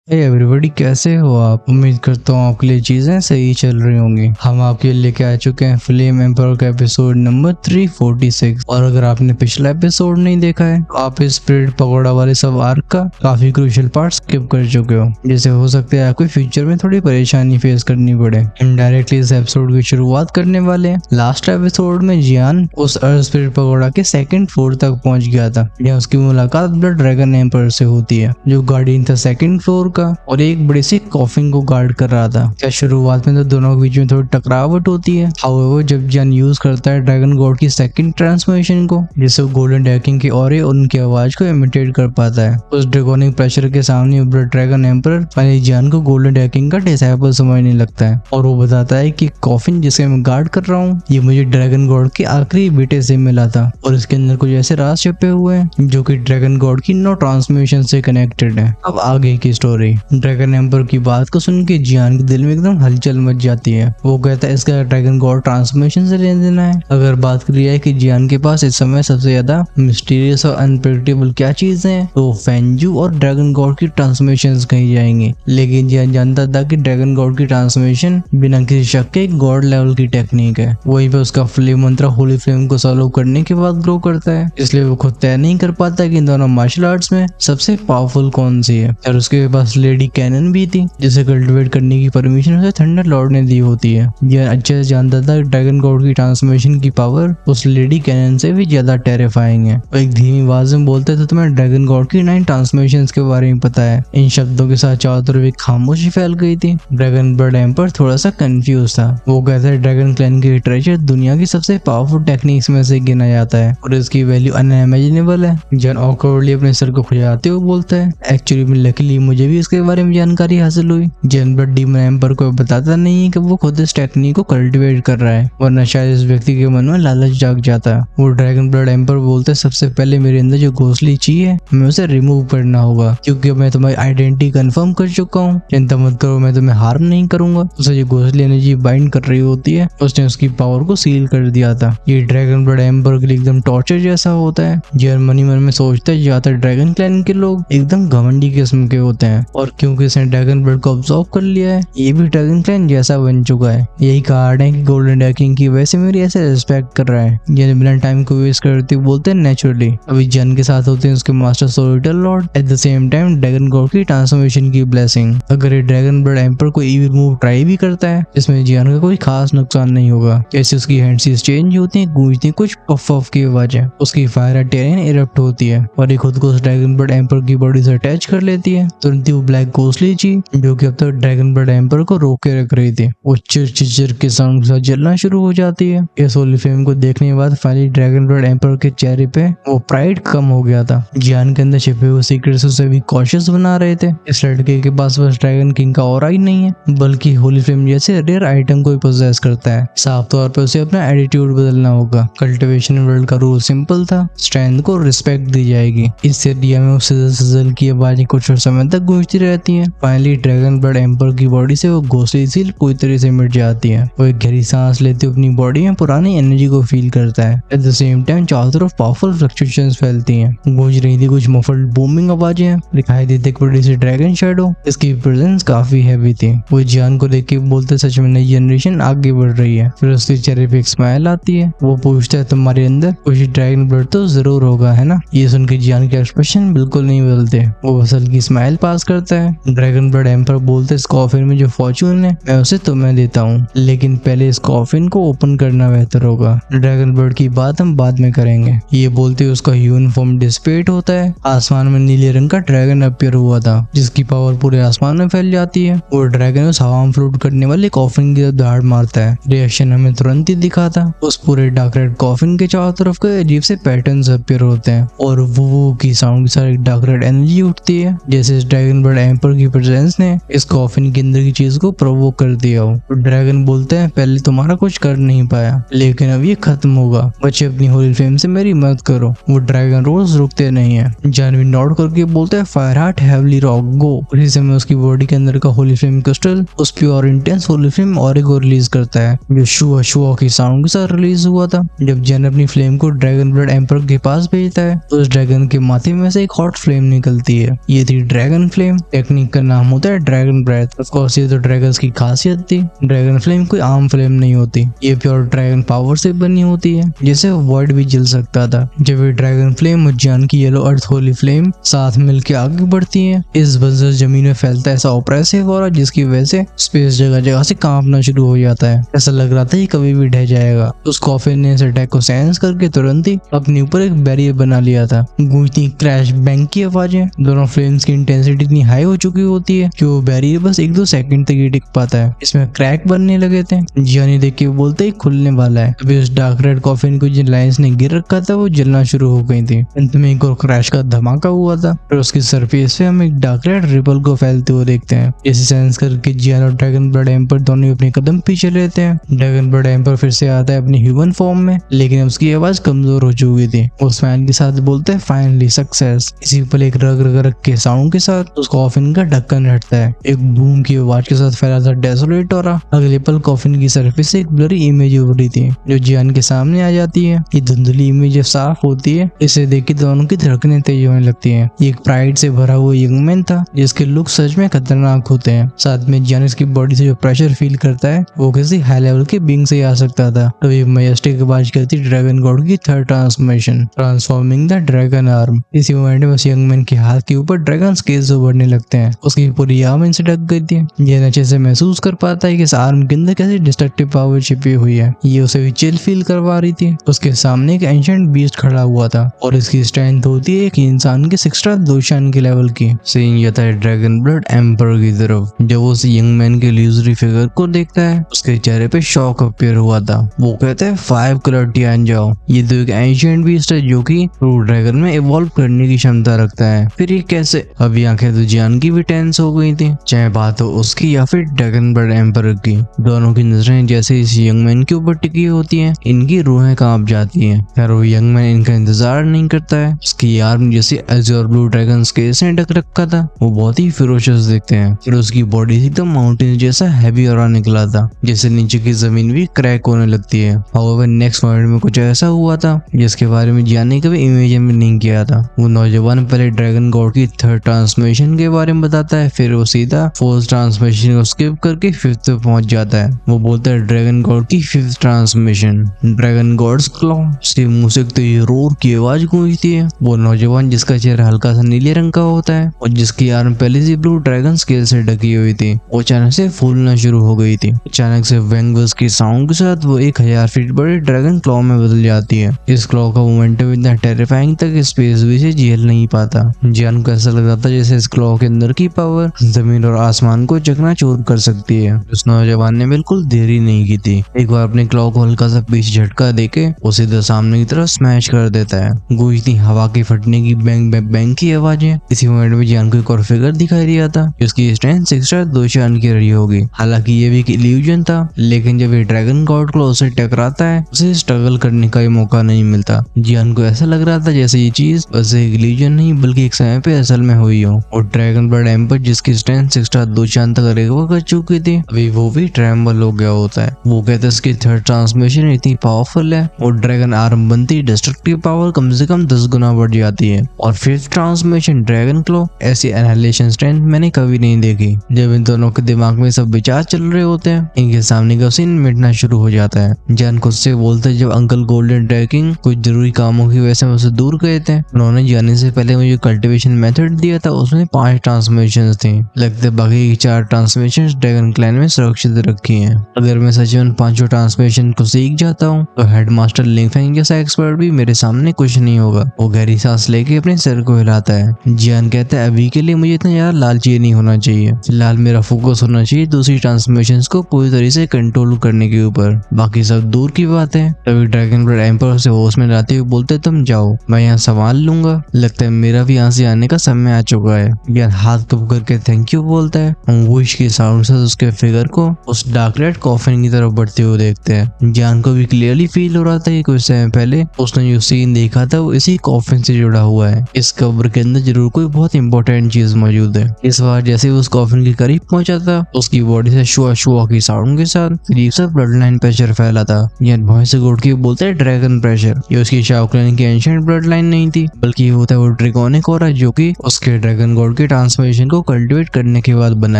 Hey everybody, कैसे हो आप। उम्मीद करता हूँ आपके लिए चीजें सही चल रही होंगी। हम आपके लिए लेके आ चुके हैं फ्लेम एम्पर का एपिसोड नंबर 346। और अगर आपने पिछला एपिसोड नहीं देखा है तो आप इस स्पिरिट पकौड़ा वाले सब आर्क का काफी क्रूशियल पार्ट स्किप कर चुके हो, जिससे हो सकता है आपको फ्यूचर में थोड़ी परेशानी फेस करनी पड़े। इनडायरेक्टली इस एपिसोड की शुरुआत करने वाले हैं। लास्ट एपिसोड में जियान उस अर्थ स्पिरिट पकौड़ा के सेकंड फ्लोर तक पहुंच गया था, जहाँ उसकी मुलाकात ब्लड ड्रैगन एम्पर से होती है, जो गार्डियन था सेकंड फ्लोर का और एक बड़ी सी कॉफिन को गार्ड कर रहा था। क्या शुरुआत में तो दोनों के बीच में थोड़ी टकरावट होती है। हाउएवर जब जियान यूज करता है ड्रैगन गॉड की सेकंड ट्रांसफॉर्मेशन को, जिससे वो गोल्डन ड्रैगन की और उनकी आवाज को इमिटेट कर पाता है, उस ड्रैगोनिक प्रेशर के सामने ब्लड ड्रैगन एम्पर पहले जियान को गोल्डन ड्रैगन का डिसाइपल समझने लगता है और वो बताता है कि कॉफिन जिसे मैं गार्ड कर रहा हूँ ये मुझे ड्रैगन गॉड के आखिरी बेटे से मिला था और इसके अंदर कुछ ऐसे राज छुपे हुए हैं जो कि ड्रैगन गॉड की नो ट्रांसमिशन से कनेक्टेड है। अब आगे की स्टोरी। ड्रैगन एम्पर की बात को सुन के जियान के दिल में एकदम हलचल मच जाती है। वो कहता है इसका ड्रैगन गॉड ट्रांसफॉर्मेशन से लेना देना है। अगर बात करी है कि जियान के पास इस समय सबसे ज्यादा मिस्टीरियस और अनप्रेडिक्टेबल क्या चीजें हैं तो फेंजू और ड्रैगन गॉड की ट्रांसफॉर्मेशन कही जाएंगी। लेकिन जियान जानता था कि ड्रैगन गॉड की ट्रांसफॉर्मेशन बिना किसी शक के एक गॉड लेवल की टेक्निक है। वहीं पे उसका फ्लेम मंत्र होली फ्लेम को सॉल्व करने के बाद ग्रो करता है, इसलिए वो खुद तय नहीं कर पाता कि इन दोनों मार्शल आर्ट्स में सबसे पावरफुल कौन सी है। और उसके पास लेडी कैनन भी थी जिसे कल्टिवेट करने की परमिशन उसे थंडर लॉर्ड ने दी होती है। यह अच्छे से जानता था कि ड्रैगन गॉड की ट्रांसफॉर्मेशन की पावर उस लेडी कैनन से भी ज्यादा टेरिफाइंग है। वो एक धीमी आवाज में बोलते थे तुम्हें ड्रैगन गॉड की 9 ट्रांसफॉर्मेशंस के बारे में पता है। इन शब्दों के साथ चारों तरफ एक खामोशी फैल गई थी। ड्रैगन ब्लड एम्पर थोड़ा सा कंफ्यूज था। वो कहता है ड्रैगन क्लैन की लिटरेचर दुनिया की सबसे पावरफुल टेक्निक्स में से गिना जाता है और इसकी वैल्यू अनइमेजिनेबल है। जॉन ऑकवर्डली अपने सर को खुजाते हुए बोलता है एक्चुअली में लकीली मुझे भी इसके बारे में जानकारी हासिल हुई। जैन ब्लड डीमन एम्पर को बताता नहीं है कि वो खुद इस टेक्निक को कल्टिवेट कर रहा है, वरना शायद इस व्यक्ति के मन में लालच जाग जाता। वो ड्रैगन ब्लड एम्पर बोलते सबसे पहले मेरे अंदर जो घोंसली ची है हमें उसे रिमूव करना होगा, क्योंकि मैं तुम्हारी आइडेंटिटी कंफर्म कर चुका हूँ। चिंता मत करो, मैं तुम्हें हार्म नहीं करूंगा। उसे जो घोंसली एनर्जी बाइंड कर रही होती है उसने उसकी पावर को सील कर दिया था। ये ड्रैगन ब्लड एम्पर के लिए एकदम टॉर्चर जैसा होता है। जैन मनी मन में सोचता है ज्यादातर ड्रैगन क्लैन के लोग एकदम घमंडी किस्म के होते हैं और क्योंकि इसने ड्रैगन ब्लड को ऑब्जॉर्व कर लिया है ये भी ड्रैगन क्लैन जैसा बन चुका है। यही कारण है कि गोल्डन ड्रैगन की वजह से मेरी ऐसे रिस्पेक्ट कर रहा है। ये बिना टाइम को वेस्ट करते बोलते हैं नेचुरली। अभी जन के साथ होते हैं उसके master solicitor Lord, at the same time dragon god की ट्रांसफॉर्मेशन की ब्लेसिंग। अगर ये ड्रैगन ब्लड एम्पर को इविल मूव ट्राई भी करता है जिसमें जियान का कोई खास नुकसान नहीं होगा। जैसे उसकी हैंडसीज चेंज होती है, गूंजती कुछ पफ ऑफ की आवाजें, उसकी फायर टेरियन इरप्ट होती है और ये खुद को उस ड्रैगन ब्लड एम्पर की बॉडी से अटैच कर लेती है। तुरंत ही वो ब्लैक घोंसली ची जो कि अब तक ड्रैगन ब्लड एम्पर को रोक के रख रही थी, वो चिर के साउंड के साथ जलना शुरू हो जाती है। इस होली फ्लेम को देखने के बाद फाइनली ड्रैगन ब्लड एम्पर के चेहरे पे वो प्राइड कम हो गया था। जियान के अंदर छिपे हुए सीक्रेट्स उसे भी कॉशियस बना रहे थे। इस लड़के के पास बस ड्रैगन किंग का ऑरा ही नहीं है बल्कि होली फ्लेम जैसे रेयर आइटम को पोजेस करता है। साफ तौर पर उसे अपना एटीट्यूड बदलना होगा। कल्टिवेशन वर्ल्ड का रूल सिंपल था, स्ट्रेंथ को रिस्पेक्ट दी जाएगी। इस एरिया में सिजल की आवाजें कुछ समय तक गूंजती रहती हैं। फाइनली ड्रैगन ब्लड एम्पर की बॉडी से वो घोंसली सील पूरी तरह से मिट जाती है। वो एक गहरी सांस लेते अपनी बॉडी में पुरानी एनर्जी को फील करता है। एट द सेम टाइम चारों तरफ पावरफुल फ्लक्चुएशंस फैलती हैं। गूंज रही थी कुछ मफल्ड बूमिंग आवाजें। दिखाई देती एक बड़ी सी ड्रैगन शैडो, इसकी प्रेजेंस काफी हैवी थी। वो जियान को देख के बोलते सच में नई जनरेशन आगे बढ़ रही है। फिर उसके चेहरे पे एक स्माइल आती है। वो पूछता है तुम्हारे अंदर कुछ ड्रैगन ब्लड तो जरूर होगा है ना। ये सुन के जियान के एक्सप्रेशन बिल्कुल नहीं बदलते। वो असल की स्माइल पास करता है। ड्रैगन ब्लड एम्पर बोलते इस कॉफिन में जो फॉर्चून है मैं उसे तुम्हें देता हूँ, लेकिन पहले इस कॉफिन को ओपन करना बेहतर होगा। ड्रैगन ब्लड की बात हम बाद में करेंगे। ये बोलते उसका ह्यूमन फॉर्म डिस्पेट होता है। आसमान में नीले रंग का ड्रैगन अपीयर हुआ था जिसकी पावर पूरे आसमान में फैल जाती है। वो ड्रैगन उस हवा में फ्लोट करने वाले कॉफिन की तरफ दहाड़ मारता है। रिएक्शन हमें तुरंत ही दिखा था। उस पूरे डार्क रेड कॉफिन के चारों तरफ के अजीब से पैटर्न्स अपीयर होते हैं और वो की साउंड के साथ एक डार्क रेड एनर्जी उठती है, जैसे इस ड्रैगन ब्लड एम्पर की प्रेजेंस ने इस कॉफिन के अंदर की चीज को प्रोवोक कर दिया हो। तो ड्रैगन बोलते हैं पहले तुम्हारा कुछ कर नहीं पाया लेकिन अब ये खत्म होगा। बच्चे अपनी होली फ्लेम से मेरी मदद करो। वो ड्रैगन रोज रुकते नहीं है। जानवी नॉट करके बोलते हैं फायर हार्ट हैवली रॉक गो। उसी समय उसकी बॉडी के अंदर का होली फ्लेम क्रिस्टल उस प्योर इंटेंस होली फ्लेम ऑरे को रिलीज करता है जो शुआ शुआ की साउंड के साथ रिलीज हुआ था। जब जैन अपनी फ्लेम को ड्रैगन ब्लड एम्पर के पास भेजता है तो उस ड्रैगन के माथे में से एक हॉट फ्लेम निकलती है। ये थी ड्रैगन फ्लेम। टेक्निक का नाम होता है ड्रैगन ब्रेथ। ऑफ कोर्स ये तो ड्रैगन्स की खासियत थी। ड्रैगन फ्लेम कोई आम फ्लेम नहीं होती, ये प्योर ड्रैगन पावर से बनी होती है, जैसे वॉइड भी जल सकता था। जब ये ड्रैगन फ्लेम और जियान की येलो अर्थ होली फ्लेम साथ मिलकर आगे बढ़ती है, इस बंजर जमीन में फैलता है ऐसा ऑपरेसिव ऑरा जिसकी वजह से स्पेस जगह जगह से कांपना शुरू हो जाता है। ऐसा लग रहा था ये कभी भी ढह जाएगा। उस कॉफिन ने इस अटैक को सेंस करके तुरंत ही अपने ऊपर एक बैरियर बना लिया था। गूंजती क्रैश बैंग की आवाजें, दोनों फ्लेम्स की इंटेंसिटी इतनी हाई हो चुकी होती है कि वो बैरियर बस 1-2 सेकंड तक ही टिक पाता है। इसमें क्रैक बनने लगे थे। जियानी देख के बोलते ही खुलने वाला है। अभी उस डार्क रेड कॉफिन को जिन लाइंस ने गिर रखा था वो जलना शुरू हो गई थी। अंत में एक और क्रैश का धमाका हुआ था। फिर उसकी सरफेस पे हम एक डार्क रेड रिपल को फैलते हुए देखते हैं। इसे सेंस करके जियान और ड्रैगन ब्लड एम्पर दोनों अपने कदम पीछे लेते हैं। ड्रैगन ब्लड एम्पर फिर से आता है अपनी ह्यूमन फॉर्म में, लेकिन उसकी आवाज कमजोर हो चुकी थी। उस फैन के साथ बोलते हैं फाइनली सक्सेस। इसी पर एक रग रग रग के साउंड के साथ उस कॉफिन का ढक्कन हटता है। एक बूम की आवाज के साथ फैला था डेसोलेट ऑरा। अगले पल कॉफिन की सरफेस से एक ब्लरी इमेज उभरी थी जो जियान के सामने आ जाती है। ये धुंधली इमेज जब साफ होती है, इसे देख के दोनों की धड़कनें तेज होने लगती हैं। ये एक प्राइड से भरा हुआ यंग मैन था जिसके लुक सच में खतरनाक होते हैं। साथ में जियान की बॉडी से जो प्रेशर फील करता है वो किसी हाई लेवल के बीइंग से आ सकता था। तभी मैजेस्टिक आवाज करती ड्रैगन गॉड की third transformation, transforming the dragon arm. इसी मोमेंट में उस यंग मैन के हाथ के ऊपर ड्रैगन स्केल्स उभरने लगते हैं। उसकी पूरी आर्म इनसे ढक गई थी। ये अच्छे से महसूस कर पाता है कि इस आर्म के अंदर कैसी डिस्ट्रक्टिव पावर छिपी हुई है। ये उसे भी चिल फील करवा रही थी। उसके सामने एक एंशिएंट बीस्ट खड़ा हुआ था और इसकी स्ट्रेंथ होती है कि इंसान के 6 दोशान के लेवल की। सीन जाता है ड्रैगन ब्लड एम्पर की तरफ। जब वो उस यंग मैन के इल्यूजरी फिगर को देखता है, उसके चेहरे पे शॉक अपीयर हुआ था। वो कहता है 5 कलर टियान जाओ। ये तो एक एंशिएंट बीस्ट है जो कि ट्रू ड्रैगन में इवॉल्व करने की क्षमता रखता है। फिर ये कैसे? अभी आंखें तो जियान की भी टेंस हो गई थी, चाहे बात हो उसकी या फिर ड्रैगन ब्लड एम्पर की। दोनों की नजरें जैसे इस यंग मैन के ऊपर टिकी होती हैं, इनकी रूहें कांप जाती हैं। खैर वो यंग मैन इनका इंतजार नहीं करता है। उसकी आर्म जैसे अज़ूर ब्लू ड्रैगन स्केल से ढक रखा था, वो बहुत ही फिरोशियस दिखते हैं। फिर उसकी बॉडी से एकदम माउंटेन जैसा हैवी ऑरा निकला था, जैसे नीचे की जमीन भी क्रैक होने लगती है। हाउएवर नेक्स्ट मोमेंट में कुछ ऐसा हुआ था जिसके बारे में जियान ने कभी इमेजिन भी नहीं किया था। वो नौजवान पहले ड्रैगन गॉड की थर्ड ट्रांसफॉर्मेशन के बारे में बताता है, फिर वो सीधा फोर्थ ट्रांसफॉर्मेशन को स्किप करके फिफ्थ पे पहुंच जाता है। वो बोलता है ड्रैगन गॉड की fifth transformation, dragon god's claw. उसके मुंह से तो ये रोर की आवाज गूंजती है। वो नौजवान जिसका चेहरा हल्का सा नीले रंग का होता है और जिसकी आर्म पहले से ब्लू ड्रैगन स्केल से ढकी हुई थी, वो अचानक से फूलना शुरू हो गई थी। अचानक से वेंगवर्स की साउंड के साथ वो 1000 फीट बड़े ड्रैगन क्लॉ में बदल जाती है। इस क्लॉ का मोमेंटम इतना टेरिफाइंग था कि स्पेस भी से झेल नहीं पाता। जियान को ऐसा लग रहा था जैसे इस क्लॉ के अंदर की पावर जमीन और आसमान को चकनाचूर कर सकती है। उस नौजवान ने बिल्कुल देरी नहीं की थी। एक बार अपने क्लॉ को हल्का सा पीछे झटका देके वो सीधा सामने की तरफ स्मैश कर देता है। गूंजती हवा के फटने की बैंग बैंग बैंग की आवाजें। इसी मोमेंट में जियान को एक और फिगर दिखाई दिया था जिसकी स्ट्रेंथ 6 दोशान की रही होगी। हालांकि ये भी एक इल्यूजन था, लेकिन जब ये ड्रैगन गॉड क्लॉ से टकराता है उसे स्ट्रगल करने का मौका नहीं मिलता। जियान को ऐसा लग रहा था जैसे ये चीज बस एक इल्यूजन नहीं बल्कि एक समय पे असल में हुई हो। और ड्रैगन ब्लड एम्पर जिसकी स्ट्रेंथ 6 दोशान तक रिकवर कर चुकी थी, अभी वो भी ट्रेम्बल हो गया होता है। वो कहता है इसकी थर्ड ट्रांसफॉर्मेशन इतनी पावरफुल है और ड्रैगन आर्म बनती डिस्ट्रक्टिव पावर कम से कम 10 गुना बढ़ जाती है। और फिफ्थ ट्रांसफॉर्मेशन ड्रैगन क्लॉ, ऐसी एनालिसिस स्ट्रेंथ मैंने कभी नहीं देखी। जब इन दोनों के दिमाग में सब विचार चल रहे होते हैं, इनके सामने का सीन मिटना शुरू हो जाता है। जियान खुद से बोलते जब अंकल गोल्डन ड्रैगन कुछ जरूरी कामों की वजह से मुझसे दूर गए थे, उन्होंने जाने से पहले मुझे कल्टीवेशन मेथड दिया था, उसमें 5 ट्रांसफॉर्मेशंस थी। लगता है बाकी की 4 ट्रांसफॉर्मेशंस ड्रैगन क्लैन में सुरक्षित रखी हैं। अगर मैं सच में 5 ट्रांसफॉर्मेशन को सीख जाता हूँ तो हेडमास्टर लिंगफेंग जैसा एक्सपर्ट भी मेरे सामने कुछ नहीं होगा। वो गहरी सांस लेके अपने सर को हिलाता है। जियान कहता है अभी के लिए मुझे इतना ज्यादा लालची नहीं होना चाहिए। फिलहाल मेरा फोकस होना चाहिए दूसरी ट्रांसफॉर्मेशंस को पूरी तरह से कंट्रोल करने के ऊपर, बाकी सब दूर की बात है। तभी ड्रैगन ब्लड एम्पर से होश में लाते हुए बोलते तुम जाओ, मैं यहाँ संभाल लूंगा। लगता है मेरा भी यहाँ से आने का समय आ चुका है। जियान हाथ कप करके थैंक यू बोलता है। हम विश के साउंड से उसके फिगर को उस डार्क रेड कॉफिन की तरफ बढ़ते हुए देखते हैं। जियान को भी क्लियरली फील हो रहा था कि कुछ समय पहले उसने जो सीन देखा था वो इसी कॉफिन से जुड़ा हुआ है। इस कब्र के अंदर जरूर कोई बहुत इंपॉर्टेंट चीज मौजूद है। इस बार जैसे उस कॉफिन के करीब पहुंचा था, उसकी बॉडी से शुआ शुआ की साउंड के साथ करीब से ब्लड लाइन प्रेशर फैला था। जियान भौं से घुट के बोलता है ड्रैगन प्रेशर। ये उसकी शाओ क्लैन की एंशिएंट ब्लड लाइन नहीं थी, बल्कि होता है वो ड्रैगोनिक ऑरा जो कि उसके ड्रैगन गॉड के के ट्रांसफॉर्मेशन को कल्टिवेट करने के बाद बना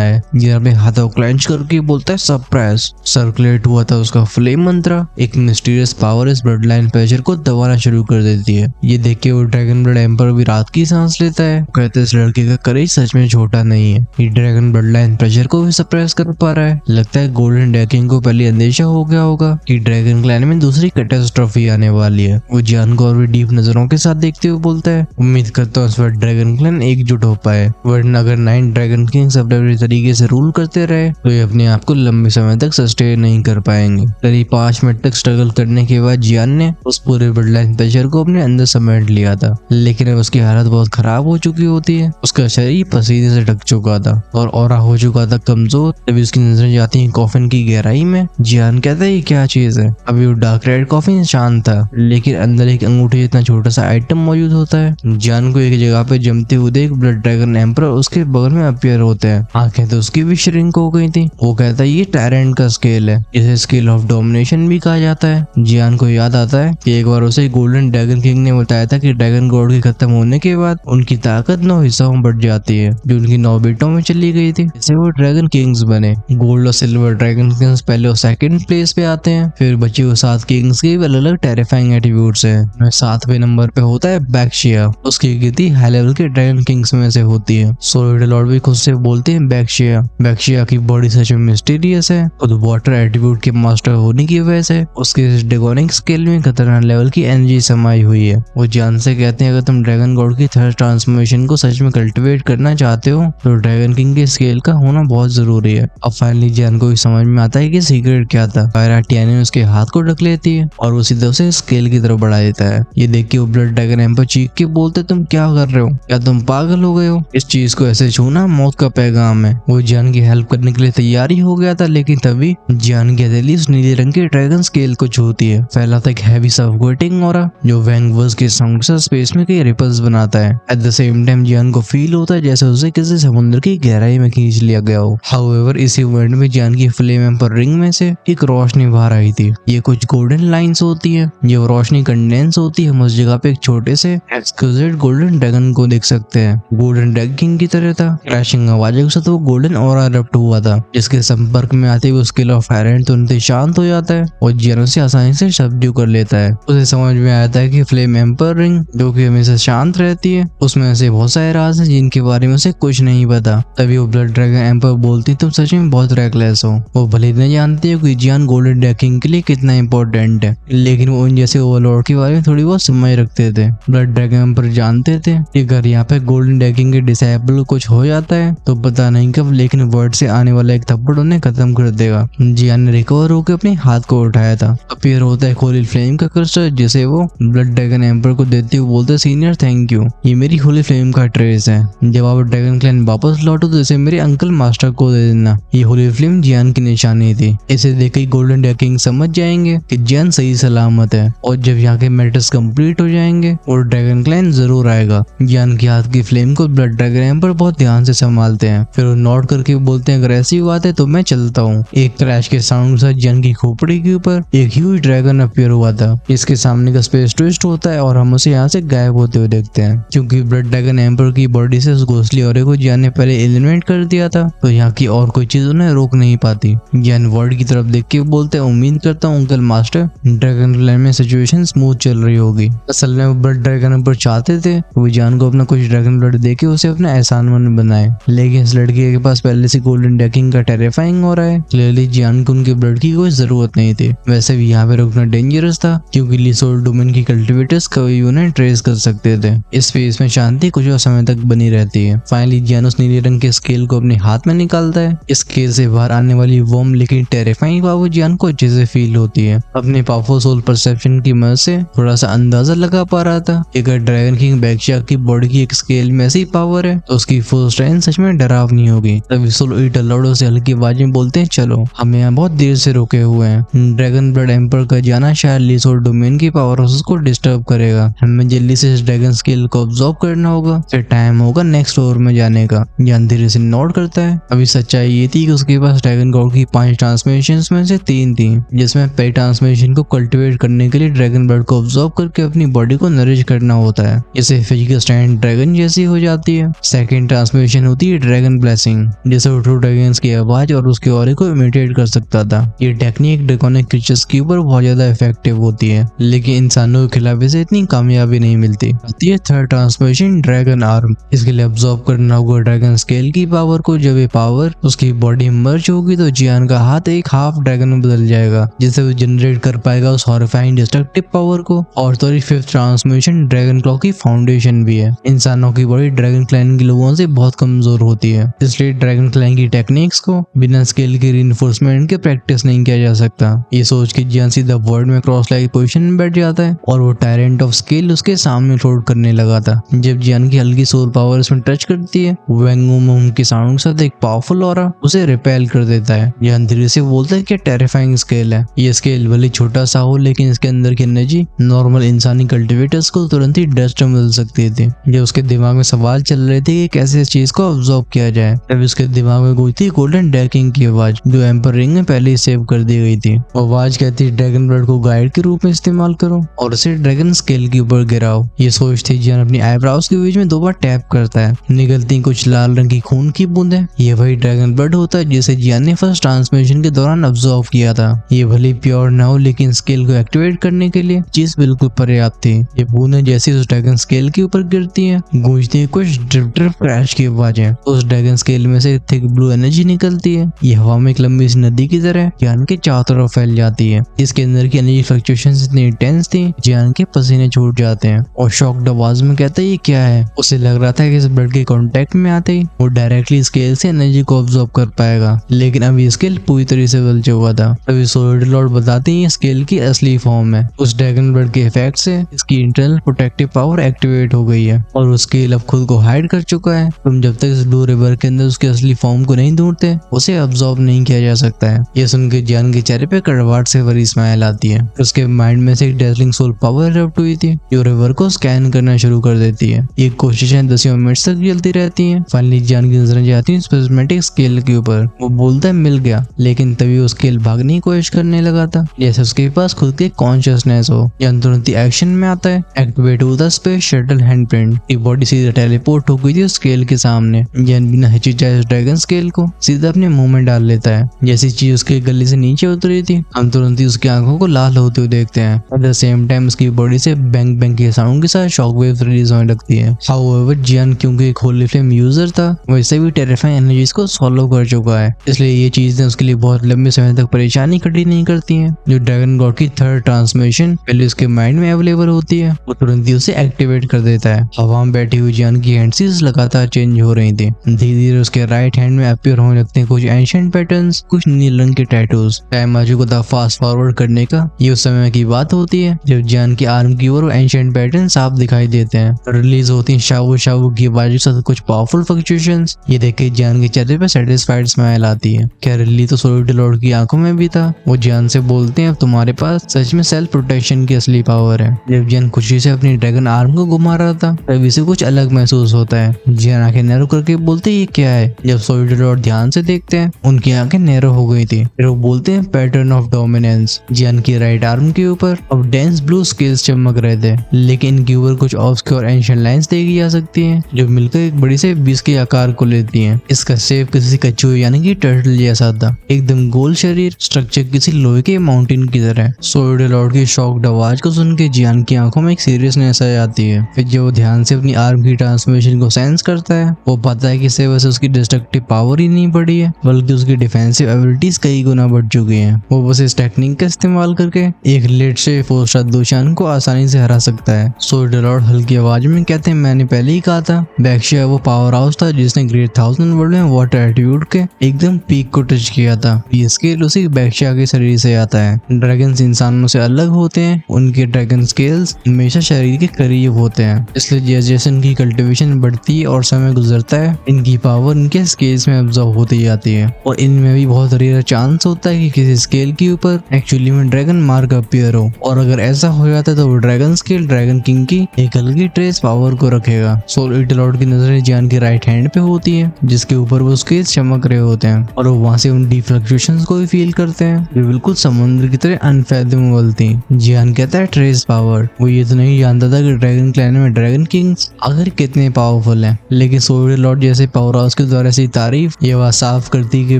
है। जियान अपने हाथों क्लेंच करके बोलता है सरप्राइज। सर्कुलेट हुआ था उसका फ्लेम मंत्र। एक मिस्टीरियस पावर इस ब्लड लाइन प्रेशर को दबाना शुरू कर देती है। ये देख के वो ड्रैगन ब्लड एम्पर भी रात की सांस लेता है। कहते इस लड़के का करेज सच में छोटा नहीं है, ये ड्रैगन ब्लड लाइन प्रेशर को भी सप्रेस कर पा रहा है। लगता है गोल्डन ड्रैगन को पहले अंदेशा हो गया होगा कि ड्रैगन क्लैन में दूसरी कैटास्ट्रॉफी आने वाली है। वो जियान को और भी डीप नजरों के साथ देखते हुए बोलता है, उम्मीद करता हूँ इस बार ड्रैगन क्लैन एकजुट हो पाए, वरना अगर 9 ड्रैगन किंग्स अपने तरीके से रूल करते रहे तो ये अपने आप को लंबे समय तक सस्टेन नहीं कर पाएंगे। करीब 5 मिनट तक स्ट्रगल करने के बाद जियान ने उस पूरे ब्लड लाइन प्रेशर को अपने अंदर समेट लिया था, लेकिन अब उसकी हालत बहुत खराब हो चुकी होती है। उसका शरीर पसीने से ढक चुका था और ऑरा हो चुका था कमजोर। तभी उसकी नजरें जाती हैं कॉफिन की गहराई में। जियान कहता है ये क्या चीज है। अभी वो डार्क रेड कॉफिन शांत था, लेकिन अंदर एक अंगूठी जितना छोटा सा आइटम मौजूद होता है। जियान को एक जगह पे जमते हुए देख ब्लड ड्रैगन एम्पर उसके बगल में अपीयर होते हैं। आंखें तो उसकी भी श्रिंक हो गई थी। वो कहता है ये टायरेंट का स्केल है, इसे स्केल ऑफ डोमिनेशन भी कहा जाता है। जियान को याद आता है कि एक बार उसे गोल्डन ड्रैगन किंग ने बताया था कि ड्रैगन गॉड के खत्म होने के बाद उनकी ताकत 9 हिस्सों में बढ़ जाती है, जो उनकी 9 बेटों में चली गई थी। इससे वो ड्रैगन किंग्स बने। गोल्ड और सिल्वर ड्रैगन किंग्स पहले और सेकंड प्लेस पे आते हैं। फिर बचे हुए 7 किंग्स के अलग अलग टेरिफाइंग एट्रीब्यूट्स हैं। 7वें नंबर पे होता है बैक्शिया। उसकी गिनती हाई लेवल के ड्रैगन किंग्स में से होती है। सोलिड लॉर्ड भी खुद से बोलते हैं बैक्शिया। बैक्शिया की बॉडी सच में मिस्टीरियस है। खुद वाटर एट्रीब्यूट के मास्टर होने की वजह से उसके ड्रैगोनिक स्केल में खतरनाक लेवल की एनर्जी समाई हुई है। वो जान से कहते हैं अगर तुम ड्रैगन गॉड की थर्ड ट्रांसफॉर्मेशन को सच में कल्टिवेट करना चाहते हो तो ड्रैगन किंग के स्केल का होना बहुत जरूरी है। अब फाइनली जान को समझ में आता है कि सीक्रेट क्या था। टियानी उसके हाथ को ढक लेती है और वो सीधे उसे स्केल की तरफ बढ़ा देता है। ये देख के वो ब्लड ड्रैगन एम्पर चीख के बोलते तुम क्या कर रहे हो, क्या तुम पागल हो गए हो, इस चीज को ऐसे छूना मौत का पैगाम है। वो जान की हेल्प करने के लिए तैयार ही हो गया था, लेकिन तभी जान की हथेली उस नीले रंग के ड्रैगन स्केल को छूती है। फैलाता एक हैवी सफोकेटिंग ऑरा जो वैंगवर्स के साउंड से स्पेस में कई रिपल्स बनाता है। एट द सेम टाइम जान को फील होता है जैसे उसे किसी समुद्र की गहराई में खींच लिया गया हो। हाउएवर इसी इवेंट में जान की फ्लेम एम्पर रिंग में से एक रोशनी बाहर आई थी। ये कुछ गोल्डन लाइंस होती है। ये रोशनी कंडेंस होती है। हम उस जगह पे एक छोटे से एक्सक्लूसिव गोल्डन ड्रैगन को देख सकते हैं। गोल्डन ड्रैगन किंग की तरह था। क्रैशिंग आवाजों के साथ वो गोल्डन ऑरा इरप्ट हुआ था, जिसके संपर्क में आते हुए स्केल ऑफ हायरेंट तुरंत शांत हो जाता है और जियान से आसानी से सब्ड्यू कर लेता है। उसे समझ में आता है कि फ्लेम एम्पर रिंग जो कि हमेशा शांत रहती है, उसमें ऐसे बहुत सारे राज हैं जिनके बारे में उसे कुछ नहीं पता। तभी वो ब्लड ड्रैगन एम्पर बोलती तुम सच में बहुत रेकलेस हो। वो भले नहीं जानती है कि जियान गोल्डन ड्रैगन किंग के लिए कितना इंपॉर्टेंट है, लेकिन वो उन जैसे ओवरलॉर्ड के बारे में थोड़ी बहुत समझ रखते थे। ब्लड ड्रैगन एम्पर जानते थे कि अगर यहाँ पे गोल्डन ड्रैगन किंग के डिसेबल कुछ हो जाता है तो पता नहीं कब, लेकिन वर्ड से आने वाला एक थप्पड़ उन्हें खत्म कर देगा। जियान ने रिकवर होकर अपने हाथ को उठाया था। अपीयर होता है होली फ्लेम का क्रिस्टल, जिसे वो ब्लड ड्रैगन एम्पर को देते हुए बोलते सीनियर थैंक यू, ये मेरी होली फ्लेम का ट्रेस है। जब आप ड्रैगन क्लैन वापस लौटो तो इसे मेरे अंकल मास्टर को दे देना। ये होली फ्लेम जियान की निशानी थी। इसे देख गोल्डन ड्रैगन किंग समझ जाएंगे कि जियान सही सलामत है और जब यहाँ के मैटर्स कंप्लीट हो जाएंगे और ड्रैगन क्लैन जरूर आएगा। जियान के हाथ की फ्लेम को ब्लड ड्रैगन एम्पर बहुत ध्यान से संभालते हैं। फिर वो नोट करके बोलते हैं अगर ऐसी बात है तो मैं चलता हूँ। एक क्रैश के साउंड के साथ जियान की खोपड़ी के ऊपर एक ह्यूज ड्रैगन अपीयर हुआ था। इसके सामने का स्पेस ट्विस्ट होता है और हम उसे यहाँ से गायब होते हुए देखते हैं। क्योंकि ब्लड ड्रैगन एम्पर की बॉडी से उस घोंसले ऑरे को जियान ने पहले एलिमिनेट कर दिया था, तो यहाँ की और कोई चीज उन्हें रोक नहीं पाती। जियान वर्ड की तरफ देख के बोलते हैं उम्मीद करता हूँ अंकल मास्टर ड्रैगन क्लैन में सिचुएशन स्मूथ चल रही होगी। असल में वो ब्लड ड्रैगन एम्पर चाहते थे वो जियान को अपना कुछ ड्रैगन ब्लड देके उसे अपना एहसानमंद बनाए, लेकिन इस लड़के के पास पहले से गोल्डन ड्रैगन किंग का टेरिफाइंग हो रहा है। क्लियरली जियान को उनके ब्लड की कोई जरूरत नहीं थी। वैसे भी यहाँ पे रुकना डेंजरस था क्योंकि लिसोल डोमेन की कल्टिवेटर्स कभी उन्हें ट्रेस कर सकते थे। इस फेज में शांति कुछ और समय तक बनी रहती है। फाइनली जियान उस नीले रंग के स्केल को अपने हाथ में निकालता है। इस स्केल से बाहर आने वाली वॉर्म लेकिन टेरिफाइंग पावर जियान को अच्छे से फील होती है। अपने पावरफुल सोल परसेप्शन की मदद से थोड़ा सा अंदाजा लगा पा रहा था कि अगर ड्रैगन किंग बैक्शिया की बॉडी की एक स्केल में ऐसी पावर है तो उसकी फुल स्ट्रेंथ सच में डरावनी होगी। तभी सोल ईटर लॉर्ड से हल्की आवाज में बोलते हैं चलो हम यहाँ बहुत देर से रुके हुए हैं। ड्रैगन ब्लड एम्पर का जाना शायद लिसोल डोमेन की पावर को डिस्टर्ब करेगा। हमें जल्दी से इस ड्रैगन स्केल को ऑब्जॉर्व करना होगा, फिर टाइम होगा नेक्स्ट फ्लोर में जाने का। जान धीरे से नोट करता है। अभी सच्चाई ये थी कि उसके पास ड्रैगन गॉड की 5 ट्रांसमिशंस में से 3 थी, जिसमें पहली ट्रांसमिशन को कल्टिवेट करने के लिए ड्रैगन ब्लड को ऑब्जॉर्व करके अपनी बॉडी को नरिश करना होता है। इसे फिजिकल स्ट्रेंथ ड्रैगन जैसी हो जाती है। सेकंड ट्रांसमिशन होती है ड्रैगन ब्लेसिंग, जैसे वो ट्रू ड्रैगन्स की आवाज और उसके ऑरे को इमिटेट कर सकता था। ये टेक्निक ड्रैगोनिक क्रीचर्स के ऊपर बहुत ज्यादा इफेक्टिव होती है, लेकिन इंसानों के खिलाफ इसे इतनी कामयाबी नहीं मिलती। आती है थर्ड ट्रांसमिशन ड्रैगन आर्म। इसके लिए अब्सॉर्ब करना होगा ड्रैगन स्केल की पावर को। जब ये पावर उसकी बॉडी मर्ज होगी तो जियान का हाथ एक हाफ ड्रैगन में बदल जाएगा, जिससे वो जनरेट कर पाएगा उस हॉरिफाइंग डिस्ट्रक्टिव पावर को। और तो फिफ्थ ट्रांसमिशन ड्रैगन क्लॉ की फाउंडेशन भी है। इंसानों की बॉडी ड्रैगन क्लैन के लोगों से बहुत कमजोर होती है, इसलिए ड्रैगन क्लैन की टेक्निक्स को बिना स्केल की रिइंफोर्समेंट के प्रैक्टिस नहीं किया जा सकता। ये सोच के जियान सीधा वर्ल्ड में क्रॉस लाइक पोजीशन में बैठ जाता है और वो टायरेंट ऑफ स्केल उसके सामने फ्लोट करने लगा था। जब जियान की हल्की सोल पावर उसमें टच करती है, वेंगुम के साउंड के साथ एक पावरफुल ऑरा उसे रिपेल कर देता है। जियान धीरे से बोलता है कि टेरिफाइंग स्केल है। ये स्केल भले छोटा सा हो, लेकिन इसके अंदर की एनर्जी नॉर्मल इंसानी कल्टिवेटर्स को तुरंत ही डस्ट में बदल सकती थी। जब उसके दिमाग में सवाल चल रहे थे कि कैसे इस चीज को ऑब्जॉर्व किया जाए, तब उसके दिमाग में गूंजती गोल्डन डैकिंग की आवाज, जो एम्पर रिंग में पहले ही सेव कर दी गई थी। आवाज कहती ड्रैगन ब्लड को गाइड के रूप में इस्तेमाल करो और उसे ड्रैगन स्केल के ऊपर गिराओ। ये सोच थी जियान अपनी आईब्राउज के बीच में 2 बार टैप करता है, निकलती कुछ लाल रंग की खून की बूंदें। ये वही ड्रैगन ब्लड होता है जिसे जियान ने फर्स्ट ट्रांसमिशन के दौरान ऑब्जर्व किया था। ये भले प्योर ना हो, लेकिन स्केल को एक्टिवेट करने के लिए चीज बिल्कुल पर्याप्त थी। ये बूंदें जैसे उस ड्रैगन स्केल के ऊपर गिरती हैं, गूंजती है कुछ ड्रिप ड्रिप क्रैश की आवाजें। उस ड्रैगन स्केल में से थिक ब्लू एनर्जी निकलती है। ये हवा में एक लंबी सी नदी की तरह जियान के चारों तरफ फैल जाती है। इसके अंदर की एनर्जी फ्लक्चुएशंस इतनी इंटेंस थी, जियान के पसीने छूट जाते हैं और शॉक्ड आवाज में कहता है ये क्या है। उसे लग रहा था कि इस ब्लड के कांटेक्ट में आते ही वो डायरेक्टली स्केल से एनर्जी को ऑब्जॉर्ब कर पाएगा, लेकिन अब ये स्केल पूरी तरह से बदल चुका था। तभी सोलिड लॉर्ड बताते हैं ये स्केल की असली फॉर्म है। उस ड्रैगन ब्लड के इफेक्ट से इसकी इंटरनल प्रोटेक्टिव पावर एक्टिवेट हो गई है और वो स्केल अब खुद को हाइड कर चुका है। तुम जब तक इस ब्लू रिवर के अंदर उसकी असली फॉर्म को नहीं ढूंढते, उसे ऑब्जॉर्ब नहीं किया जा सकता है। ये सुन के जियान के चेहरे पे कड़वाहट से भरी स्माइल आती है। उसके माइंड में से एक डेजलिंग सोल पावर इरप्ट हुई थी, जो रिवर को स्कैन करना शुरू कर देती है। ये कोशिशें 10 मिनट तक चलती रहती हैं। फाइनली जियान की नजरें जाती हैं स्पेसिमेटिक स्केल के ऊपर। वो बोलता है मिल गया, लेकिन तभी वो स्केल भागने की कोशिश करने लगा था, जैसे उसके पास खुद की कॉन्शियसनेस हो। जियान तुरंत ही एक्शन में आता है। एक्टिवेट होता स्पेस शटल हैंडप्रिंट। ये बॉडी सीधा टेलीपोर्ट हो गई थी उस स्केल के सामने। जियान बिना हिचकिचाए उस ड्रैगन स्केल को सीधा अपने मुंह में डाल लेता है। जैसी चीज उसके गले से नीचे उतरी थी, हम तुरंत ही उसकी आंखों को लाल होते हुए देखते हैं। एट द सेम टाइम उसकी बॉडी से बैंग बैंग के साउंड के साथ शॉक वेव रिलीज होने लगती है। हाउएवर जियान क्योंकि एक होली फ्लेम यूजर था, वैसे भी टेरिफाइंग एनर्जीज को सॉल्व कर चुका है, इसलिए ये चीजें उसके लिए बहुत लंबे समय तक परेशानी खड़ी नहीं करती हैं। जो ड्रैगन गॉड की थर्ड ट्रांसमिशन पहले उसके माइंड में अवेलेबल होती है, वो तुरंत ही उसे एक्टिवेट कर देता है। हवा में बैठी हुई जियान की हैंडसीज लगातार चेंज हो रही थी। धीरे धीरे उसके राइट हैंड में अपीयर होने लगते हैं कुछ एंशिएंट पैटर्न्स, कुछ नील रंग के टैटूज। टाइम आ चुका था फास्ट फॉरवर्ड करने का। ये उस समय की बात होती है जब जियान की आर्म की ओर एंशिएंट पैटर्न साफ दिखाई देते हैं। रिलीज होती है शावू शावू की आवाज के साथ कुछ पावरफुल फ्लक्चुएशंस। ये देख के जियान के चेहरे पे सेटिस्फाइड स्माइल आती है। क्या रिली तो सोलिड लॉर्ड की आंखों में भी था। वो जियान से बोलते हैं अब तुम्हारे पास सच में सेल्फ प्रोटेक्शन की असली पावर है। जब जियान खुशी से अपनी ड्रैगन आर्म को घुमा रहा था, तभी से कुछ अलग महसूस होता है। जियान आंखें नैरो करके बोलते ये क्या है। जब सोलिड लॉर्ड ध्यान से देखते हैं, उनकी आंखें नैरो हो गई थी। फिर वो बोलते हैं पैटर्न ऑफ डोमिनेंस। जियान की राइट आर्म के ऊपर अब डेंस ब्लू स्केल्स चमक रहे थे, लेकिन इनके ऊपर कुछ ऑब्सक्योर एंशिएंट लाइंस देखी जा सकती हैं, जो मिलकर एक बड़ी से बीस के आकार को लेती हैं। इसका शेप किसी कछुए यानी कि टर्टल जैसा था, एकदम गोल शरीर, स्ट्रक्चर किसी लोहे के माउंटेन की तरह। सोलिड लॉर्ड की शॉक्ड आवाज को सुन के जियान की आंखों में एक सीरियसनेस आ जाती है। फिर जब वो ध्यान से अपनी आर्म की ट्रांसमिशन को सेंस करता है, वो पाता है कि इससे वैसे उसकी डिस्ट्रक्टिव पावर ही नहीं बढ़ी है, बल्कि उसकी डिफेंसिव एबिलिटीज कई गुना बढ़ चुकी हैं। वो बस इस टेक्निक का इस्तेमाल करके एक लेट से 4 दुशान को आसानी से हरा सकता है। सोलिड लॉर्ड हल्की आवाज में कहते हैं मैंने पहले ही कहा था, बैक्शिया वो पावर हाउस था जिसने ग्रेट 1000 वर्ल्ड में वाटर एटीट्यूड के एकदम पीक को टच किया था। ये स्केल उसी बैक्शिया के शरीर से आता है। ड्रैगन्स इंसानों से अलग होते हैं, उनके ड्रैगन स्केल्स हमेशा शरीर के करीब होते हैं, इसलिए जैसे जैसे इनकी कल्टिवेशन बढ़ती है और समय गुजरता है, इनकी पावर इनके स्केल्स में ऑब्जर्व होती जाती है। और इनमें भी बहुत रेयर चांस होता है कि किसी स्केल के ऊपर एक्चुअली में ड्रैगन मार्क अपीयर हो, और अगर ऐसा हो जाता है तो वो ड्रैगन स्केल ड्रैगन किंग की एक अलग ट्रेस पावर को रखेगा। सोलिड लॉर्ड की नजरें जियान के राइट हैंड पे होती है, जिसके ऊपर वो स्केल्स चमक रहे होते हैं, और वो वहां से उन डीप फ्लक्चुएशंस को भी फील करते हैं, जो बिल्कुल समुद्र की तरह अनफैथमेबल थी। जियान कहता है ट्रेस पावर। वो ये तो नहीं जानता था कि ड्रैगन क्लैन में ड्रैगन किंग्स आखिर कितने पावरफुल पावरफुल है, लेकिन सोल्जर लॉर्ड जैसे पावर हाउस के द्वारा ऐसी तारीफ ये बात साफ करती है कि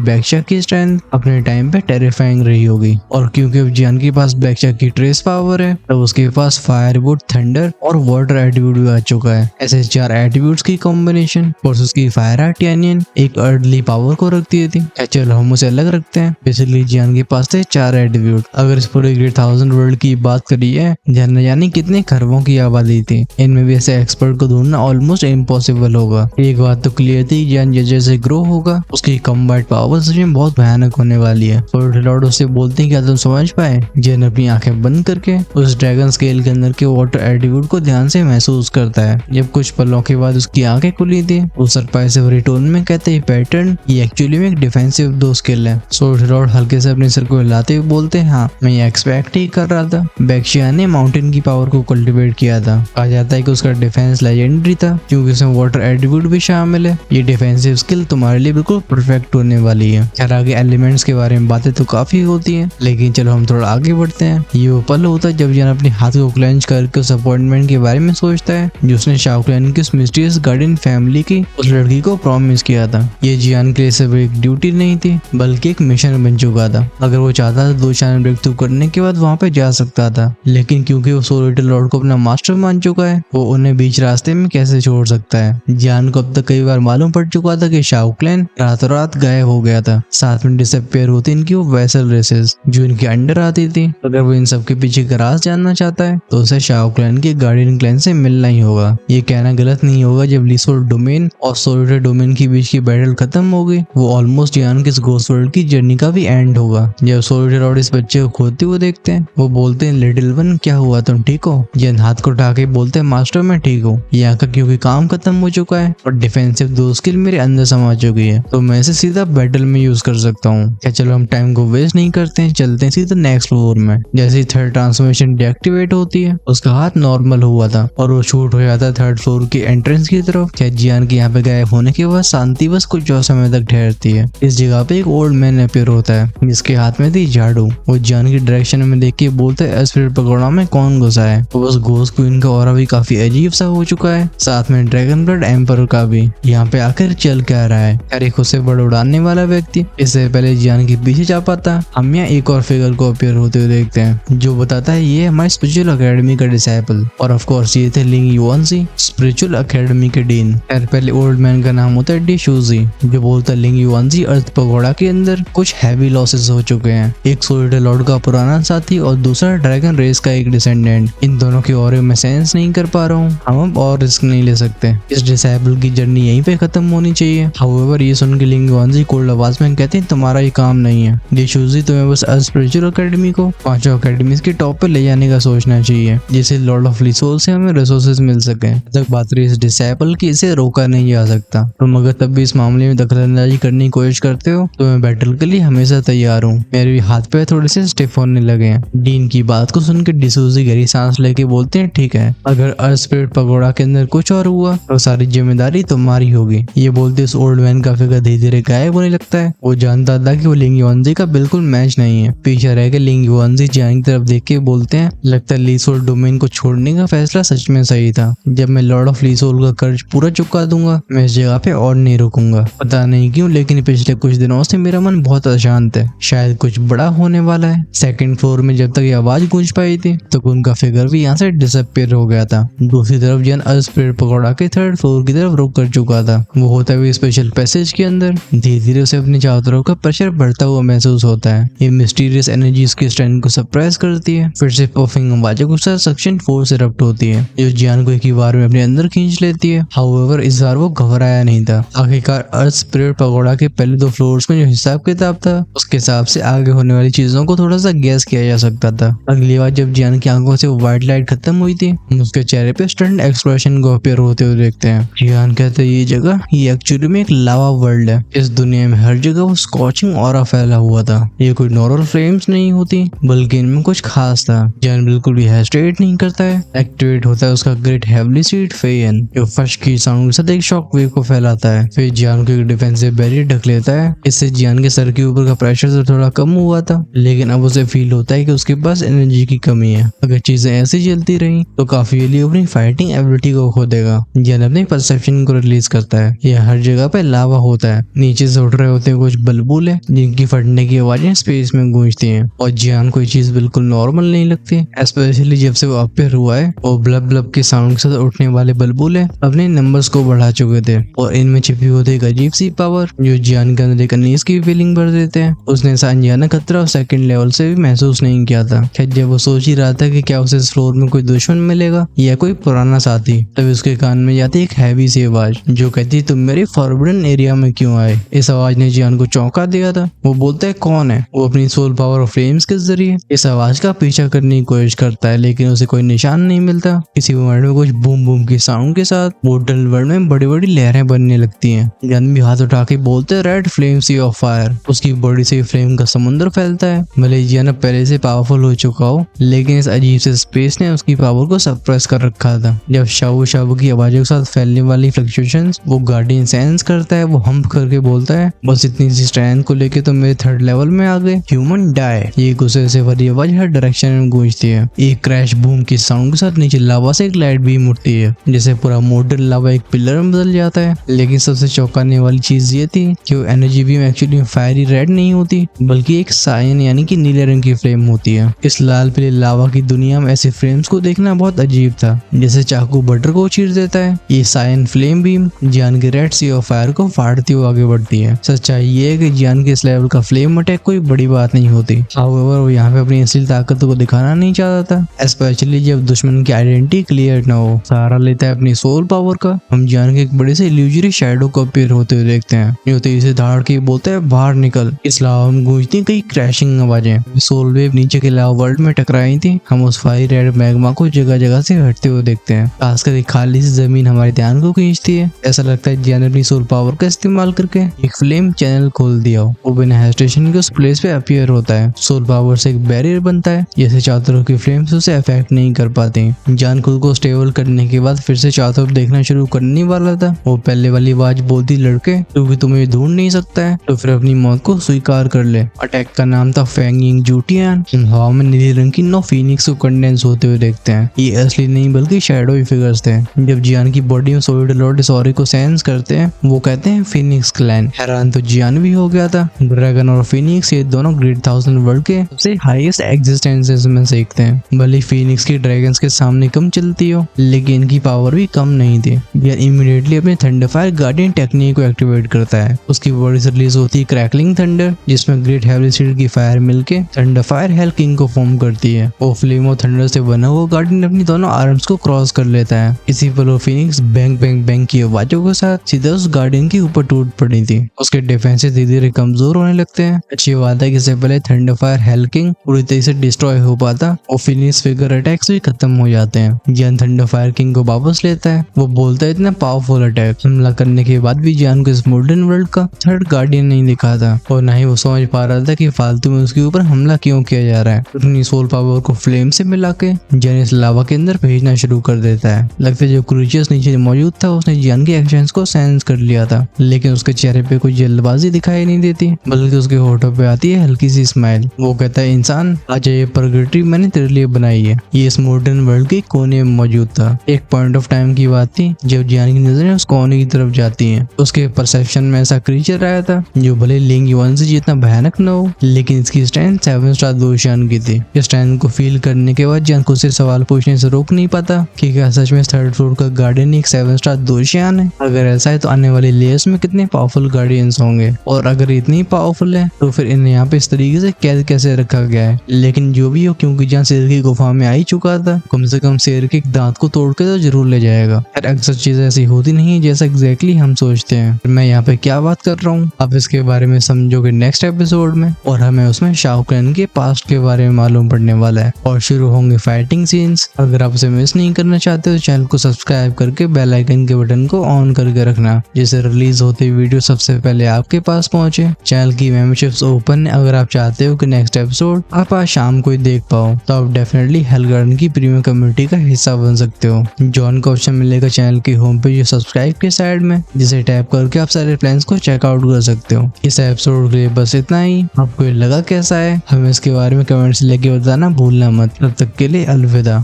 बैक्शा की स्ट्रेंथ अपने टाइम पे टेरिफाइंग रही होगी। और क्योंकि अब जियान के पास बैक्शा की ट्रेस पावर है तब उसके पास फायरवुड, थंडर और वाटर एट्रीब्यूट भी आ चुका है। ऐसे 4 एट्रीब्यूट्स की कॉम्बिनेशन और उसकी फायर हार्ट यानियन एक अर्ली पावर को रखती थी। चलो हम उसे अलग रखते हैं। बेसिकली जियान के पास थे 4 एट्रीब्यूट। अगर इस पूरे ग्रेट 1000 वर्ल्ड की बात करिए जहाँ न जाने कितने खरबों की आबादी थी, इनमें भी ऐसे एक्सपर्ट को ढूंढना ऑलमोस्ट इम्पॉसिबल होगा। एक बात तो क्लियर थी, जियान जैसे ग्रो होगा उसकी कॉम्बैट पावर सच में बहुत भयानक होने वाली है। सोल्जर लॉर्ड उससे बोलते हैं क्या तुम समझ पाए? जियान अपनी आंखें बंद करके उस ड्रैगन स्केल के अंदर के वाटर एट्रीब्यूट को ध्यान से महसूस करता है। जब कुछ पलों के बाद उसकी आंखें खुली थी वो सरप्राइजिंग टोन में कहते हैं पैटर्न ये एक्चुअली में एक डिफेंसिव 2 स्किल है। सोल्जर लॉर्ड हल्के से अपने सर को हिलाते हुए बोलते हैं हाँ मैं ये एक्सपेक्ट ही कर रहा था। बैक्शिया ने माउंटेन की पावर को कल्टीवेट किया था। कहा जाता है कि उसका डिफेंस लेजेंडरी था क्योंकि उसमें वाटर एट्रीब्यूट भी शामिल है। ये डिफेंसिव स्किल तुम्हारे लिए बिल्कुल परफेक्ट होने वाली है। खैर आगे एलिमेंट्स के बारे में बातें तो काफी होती है, लेकिन चलो हम थोड़ा आगे बढ़ते हैं। ये वो पल होता है जब जियान अपने हाथ को क्लेंच करके उस अपॉइंटमेंट के बारे में सोचता है जो उसने शाओ क्लैन की उस मिस्टीरियस गार्डियन फैमिली की उस लड़की को प्रॉमिस किया था। ये जियान के लिए सिर्फ एक ड्यूटी नहीं थी बल्कि एक मिशन बन चुका था। अगर वो चाहता तो 2 चैनल ब्रेक थ्रू करने के बाद वहाँ पे जा सकता था, लेकिन क्योंकि वो सोल्जर लॉर्ड को अपना मास्टर मान चुका है वो उन्हें बीच रास्ते में कैसे छोड़ सकता है। जियान को अब तक कई बार मालूम पड़ चुका था कि शाओ क्लैन रातों रात गायब हो गया था। साथ में डिसअपीयर होती इनकी वो वेसल रेसेस जो इनके अंडर आती थी। अगर वो इन सब के पीछे का राज जानना चाहता है तो उसे शाओ क्लैन के गार्डियन क्लैन से मिलना ही होगा। ये कहना गलत नहीं होगा जब लीसोल डोमेन और सोल्जर डोमेन के बीच की बैटल खत्म हो गई वो ऑलमोस्ट जियान के इस घोस्ट वर्ल्ड की जर्नी का भी एंड होगा। जब सोल्जर लॉर्ड इस बच्चे को खोते हुए देखते हैं वो बोलते हैं लिटिल वन क्या हुआ तुम ठीक हो? जियान हाथ को उठा के बोलते हैं मास्टर मैं ठीक हूँ। यहाँ का क्योंकि काम खत्म हो चुका है और डिफेंसिव 2 स्किल मेरे अंदर समा चुकी है तो मैं इसे सीधा बैटल में यूज कर सकता हूँ। क्या चलो हम टाइम को वेस्ट नहीं करते हैं, चलते हैं सीधा नेक्स्ट फ्लोर में। जैसे ही 3rd ट्रांसफॉर्मेशन डीएक्टिवेट होती है उसका हाथ नॉर्मल हुआ था और वो शूट हो जाता है 3rd फ्लोर की एंट्रेंस की तरफ। क्या जियान के यहाँ पे गायब होने के बाद शांति बस कुछ और समय तक ठहरती है। इस जगह पे एक ओल्ड मैन अपीयर होता है जिसके हाथ में थी झाड़ू। वो जियान की डायरेक्शन में देख के बोलता है स्पिरिट पकौड़ा में कौन घुसा है? तो बस घोस्ट क्वीन का ऑरा भी काफी अजीब सा हो चुका है, साथ में ड्रैगन ब्लड एम्पर का भी। यहाँ पे आकर चल क्या रहा है? अरे खुद से बड़ उड़ाने वाला व्यक्ति। इससे पहले जियान के पीछे जा पाता हम यहाँ एक और फिगर को अपीयर होते हुए देखते हैं जो बताता है ये हमारे स्पिरिचुअल अकेडमी का डिसाइपल और ऑफ कोर्स ये थे लिंग युआनजी स्पिरिचुअल अकेडमी के डीन। पहले ओल्ड मैन का नाम होता है डी शूजी जो बोलता है लिंग युआनजी अर्थ पगोड़ा के अंदर कुछ हैवी लॉसेस हो चुके हैं। एक सोल्जर लॉर्ड का पुराना साथी और दूसरा ड्रैगन रेस का एक डिसेंडेंट। इन दोनों के ऑरे में सेंस नहीं कर पा रहा हूँ, हम अब और रिस्क नहीं ले सकते। इस डिसेबल की जर्नी यहीं पे खत्म होनी चाहिए। हाउएवर ये सुन के लिंग युआनजी कोल्ड आवाज में कहते हैं तुम्हारा ये काम नहीं है डी शूजी, तुम्हें बस स्पिरिचुअल अकेडमी को 5 अकेडमीज के टॉप पे ले जाने का सोचना चाहिए जिससे लॉर्ड ऑफ लिसोल से हमें रिसोर्सेज मिल सके। तक बात रही इस डिसेबल की, इसे रोका नहीं जा सकता। तुम अगर तब भी इस मामले में दखलंदाजी करने की कोशिश करते हो तो मैं बैटल के लिए हमेशा तैयार हूँ। मेरे भी हाथ पैर थोड़े से स्टिफ होने लगे हैं। डीन की बात को सुनकर डिसूजी गहरी सांस लेके बोलते हैं ठीक है, अगर अर्थ स्पिरिट पगोड़ा के अंदर कुछ और हुआ तो सारी जिम्मेदारी तुम्हारी होगी। ये बोलते उस ओल्ड मैन का फिगर धीरे धीरे गायब होने लगता है। वो जानता था कि वो लिंग युआनजी का बिल्कुल मैच नहीं है। पीछे रह के लिंग युआनजी जियान की तरफ देख के बोलते हैं लगता है लीसोल डोमेन को छोड़ने का फैसला सच में सही था। जब मैं लॉर्ड ऑफ लीसोल का कर्ज पूरा चुका दूंगा मैं इस जगह पे और नहीं रुकूंगा। पता नहीं क्यों लेकिन पिछले कुछ दिनों से मेरा मन बहुत अशांत है, शायद कुछ बड़ा होने वाला है। 2nd फ्लोर में जब तक ये आवाज गूंज पाई थी तो उनका फिगर भी यहाँ से डिसअपीयर हो गया था। दूसरी तरफ जियान स्पिरिट पकौड़ा के 3rd फ्लोर की तरफ रुक कर चुका था। वो होता हुए स्पेशल पैसेज के अंदर धीरे धीरे उसे अपनी चारों तरफ का प्रेशर बढ़ता हुआ महसूस होता है। ये मिस्टीरियस एनर्जी उसकी स्ट्रेंथ को सरप्राइज करती है। फिर से पफिंग आवाजों के साथ सक्शन फोर्स इरप्ट होती है जो जियान को एक ही बार में अपने अंदर खींच लेती है। हाउएवर इस बार वो घबराया नहीं था। आखिरकार अर्थ स्पिरिट पगोड़ा के पहले 2 फ्लोर्स में जो हिसाब किताब था उसके हिसाब से आगे होने वाली चीजों को थोड़ा सा गैस किया जा सकता था। अगली बार जब जियान की आंखों से व्हाइट लाइट खत्म हुई थी हम उसके चेहरे पे स्टंट एक्सप्रेशन को अपीयर होते हुए देखते हैं। जियान कहते हैं ये जगह ये एक्चुअली में एक लावा वर्ल्ड है। इस दुनिया में हर जगह वो स्कॉचिंग ऑरा फैला हुआ था। ये कोई नॉर्मल फ्लेम्स नहीं होती बल्कि इनमें कुछ खास था। जियान बिल्कुल भी हेजिटेट नहीं करता है। एक्टिवेट होता है उसका ग्रेट हेवली सीड फेयन जो फर्श की साउंड के साथ एक शॉक वेव को फैलाता है। फिर जियान को एक डिफेंसिव बैरियर ढक लेता है। इससे जियान के सर के ऊपर का प्रेशर तो थोड़ा कम हुआ था लेकिन अब उसे फील होता है कि उसके पास एनर्जी की कमी है। अगर चीजें ऐसी चलती रही तो काफी अपनी फाइटिंग एबिलिटी को खो देगा। जियान अपने परसेप्शन को रिलीज करता है। यह हर जगह पे लावा होता है। नीचे से उठ रहे होते हैं कुछ बुलबुले जिनकी फटने की आवाजें स्पेस में गूंजती हैं और जियान को ये चीज बिल्कुल नॉर्मल नहीं लगती। स्पेशली जब से वो अपेयर हुआ है और ब्लब ब्लब के साउंड के साथ उठने वाले बुलबुले अपने नंबर्स को बढ़ा चुके थे और इनमें छिपी होती एक अजीब सी पावर जो जियान के अंदर एक अनीस की फीलिंग भर देते हैं। उसने ऐसा अनजाना खतरा और सेकंड लेवल से भी महसूस नहीं किया था। खैर जब वो सोच ही रहा था कि क्या उसे इस फ्लोर में कोई दुश्मन मिलेगा या कोई पुराना साथी, तभी उसके कान में जाती एक हैवी सी आवाज जो कहती तुम मेरे फॉरबिडन एरिया में क्यों आए। इस आवाज ने जियान को चौंका दिया था। वो बोलता है कौन है। वो अपनी सोल पावर और फ्लेम्स के जरिए इस आवाज का पीछा करने की कोशिश करता है लेकिन उसे कोई निशान नहीं मिलता। इसी मोमेंट में कुछ बूम बूम के साउंड के साथ पोर्टल वर्ल्ड में बड़ी बड़ी लहरें बनने लगती हैं। जियान भी हाथ उठा के बोलते red flame sea of fire. उसकी बॉडी से फ्लेम का समुद्र फैलता है। भले जियान पहले से पावरफुल हो चुका हो लेकिन इस अजीब से स्पेस ने उसकी पावर को सप्रेस कर रखा था। जब शाबू शाबू की आवाजों के साथ फैलने वाली फ्लक्चुएशंस वो गार्डियन सेंस करता है। वो हम्प करके बोलता है बस इतनी सी स्ट्रेंथ को लेके तो मेरे थर्ड लेवल में आ गए, ह्यूमन डाई। ये गुस्से से भरी आवाज हर डायरेक्शन में गूंजती है। एक क्रैश बूम की साउंड के साथ नीचे लावा से एक लाइट बीम उठती है जैसे पूरा मोटर लावा एक पिलर में बदल जाता है। लेकिन सबसे चौंकाने वाली चीज ये थी कि वो energy beam actually fiery red नहीं होती बल्कि एक सायन यानी कि नीले रंग की फ्लेम होती है। इस लाल पीले लावा की दुनिया में ऐसे फ्लेम्स को देखना बहुत अजीब था जैसे चाकू बटर को चीर देता है। ये सायन फ्लेम बीम जियान के रेड सी ऑफ फायर को फाड़ती हुई आगे बढ़ती है। सच्चाई ये है कि जियान के इस लेवल का फ्लेम अटैक कोई बड़ी बात नहीं होती। हाउएवर वो यहाँ पे अपनी असली ताकत को दिखाना नहीं चाहता था, स्पेशली जब दुश्मन की आइडेंटिटी क्लियर न हो। सहारा लेता है अपनी सोल पावर का। हम जियान के एक बड़े से इल्यूजरी शैडो को अपीयर होते हुए देखते हैं जो तेजी से धाड़ के बोलता है बाहर निकल। इस लावा में गूंजती कई क्रैशिंग आवाजें। सोल वेव नीचे के लावा वर्ल्ड में टकराई थी। हम उस फायर रेड मैग्मा को जगह जगह से हटते हुए देखते हैं। खासकर एक खाली सी जमीन हमारे ध्यान को खींचती है। ऐसा लगता है जियान ने अपनी सोल पावर का इस्तेमाल करके एक फ्लेम चैनल खोल दिया हो। वो बिना हेजिटेशन के उस प्लेस पे अपीयर होता है। सोल पावर से एक बैरियर बनता है जैसे चारों तरफ की फ्लेम्स उसे अफेक्ट नहीं कर पाती। जियान खुद को स्टेबल करने के बाद फिर से चारों तरफ देखना शुरू करने वाला था। वो पहले वाली आवाज बोलती लड़के क्योंकि तुम्हें ढूंढ नहीं सकता है तो फिर अपनी मौत को स्वीकार कर ले। अटैक का नाम था फेंगिंग जूटियान। हवा में नीले रंग की 9 फीनिक्स को कंडेंस होते हुए देखते हैं। ये असली नहीं बल्कि शैडो फिगर्स थे। जब जियान की बॉडी में सोलिड लॉर्ड सॉरी को सेंस करते हैं वो कहते हैं फीनिक्स क्लैन। हैरान तो जियान भी हो गया था। ड्रैगन और फीनिक्स ये दोनों ग्रेट 1000 वर्ल्ड के सबसे हाईएस्ट एग्जिस्टेंसेस में से एक थे। भले फीनिक्स की ड्रैगन्स के सामने कम चलती हो लेकिन इनकी पावर भी कम नहीं थी। जियान इमीडिएटली अपने थंडरफायर गार्डियन टेक्निक को एक्टिवेट करता है। उसकी बॉडी से रिलीज होती है क्रैकलिंग थंडर जिसमें ग्रेट हेवलीसीड की फायर मिलके थंडरफायर हेल किंग को फॉर्म करती है। वो फ्लेम और थंडर से बना हुआ गार्डियन अपनी दोनों आर्म्स को क्रॉस कर लेता है। इसी पर वो फीनिक्स बैंग बैंग बैंग की आवाजों के साथ सीधा उस गार्डियन के ऊपर टूट पड़ी थी। उसके डिफेंसेस धीरे धीरे कमजोर होने लगते हैं। अच्छी बात है कि इससे पहले थंडरफायर हेल किंग पूरी तरह से डिस्ट्रॉय हो पाता और फीनिक्स फिगर अटैक्स भी खत्म हो जाते हैं। जियान थंडरफायर किंग को वापस लेता है। वो बोलता है इतना पावरफुल अटैक हमला करने के बाद भी जियान को इस मॉडर्न वर्ल्ड का थर्ड गार्डियन नहीं दिखा था और ना ही वो समझ पा रहा था कि फालतू में उसके ऊपर हमला क्यों किया जा रहा है। अपनी सोल पावर को फ्लेम से मिला के जियान इस लावा के अंदर भेजना शुरू कर देता है। लगता है जो क्रीचर्स नीचे मौजूद था उसने जियान के एक्शंस को सेंस कर लिया था लेकिन उसके चेहरे पे कोई जल्दबाजी दिखाई नहीं देती बल्कि उसके होठों पे आती है हल्की सी स्माइल। वो कहता है इंसान आज ये प्रगति मैंने तेरे लिए बनाई है। ये इस मॉडर्न वर्ल्ड के कोने में मौजूद था। एक पॉइंट ऑफ टाइम की बात थी जब जियान की नजरें उस कोने की तरफ जाती हैं। उसके परसेप्शन में ऐसा क्रीचर आया था जो भले लिंग युआन से जितना भयानक न हो लेकिन इसकी स्ट्रेंथ 7 स्टार दोशियान की थी। इस स्ट्रेंथ को फील करने के बाद जियान खुद से सवाल पूछने से रोक नहीं पाता कि क्या सच में थर्ड फ्लोर का गार्डियन एक 7 स्टार दोशियान है। अगर ऐसा है तो आने वाले लेयर्स में कितने पावरफुल गार्डियंस होंगे और अगर इतनी पावरफुल है तो फिर इन्हें यहाँ पे इस तरीके से कैद कैसे रखा गया है। लेकिन जो भी हो क्योंकि जियान शेर की गुफा में आ ही चुका था कम से कम शेर के एक दांत को तोड़ के तो जरूर ले जाएगा। अक्सर चीजें ऐसी होती नहीं है जैसा एग्जैक्टली हम सोचते हैं। मैं यहाँ पे क्या बात कर रहा हूँ आप इसके बारे में समझोगे नेक्स्ट एपिसोड में और हमें उसमें शाओकान के पास्ट के बारे में मालूम पड़ने वाला है और शुरू होंगे फाइटिंग सीन्स। अगर आप उसे मिस नहीं करना चाहते तो चैनल को सब्सक्राइब करके बेल आइकन के बटन को ऑन करके रखना जिससे रिलीज होते वीडियो सबसे पहले आपके पास पहुंचे। चैनल की मेंबरशिप्स ओपन है। अगर आप चाहते हो कि नेक्स्ट एपिसोड आप आज शाम को ही देख पाओ तो आप डेफिनेटली हेल गार्डन की प्रीमियम कम्युनिटी का हिस्सा बन सकते हो। जॉइन का ऑप्शन मिलेगा चैनल की होम पेज सब्सक्राइब के साइड में जिसे टैप करके आप सारे प्लान्स को चेकआउट कर सकते हो। इस एपिसोड के लिए बस इतना ही। आपको ये लगा कैसा है हमें इसके बारे में कमेंट्स लेके बताना भूलना मत। तब तक के लिए अलविदा।